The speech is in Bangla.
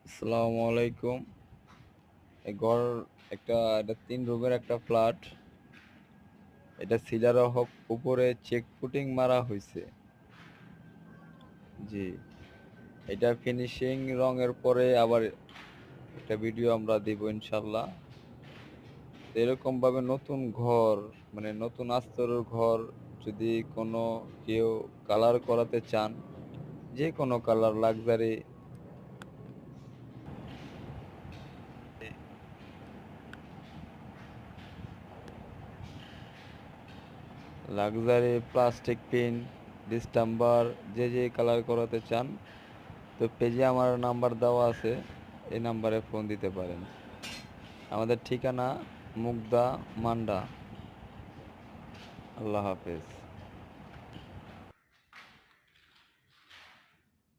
আসসালামু আলাইকুম। এই ঘর এটা ৩ রুমের একটা ফ্ল্যাট। এটা সিলার হক উপরে চেক ফুটিং মারা হইছে। জি। এটা ফিনিশিং রঙের পরে আবার একটা ভিডিও আমরা দিব ইনশাআল্লাহ। এরকম ভাবে নতুন ঘর মানে নতুন আস্তরের ঘর যদি কোনো কেউ কালার করাতে চান, যেকোনো কালার লাক্সারি প্লাস্টিক প্রিন্ট, ডিসটেম্বার যে কালার করাতে চান তো পেজে আমার নাম্বার দেওয়া আছে। এই নাম্বারে ফোন দিতে পারেন। আমাদের ঠিকানা মুগদা, মান্ডা। আল্লাহ হাফেজ।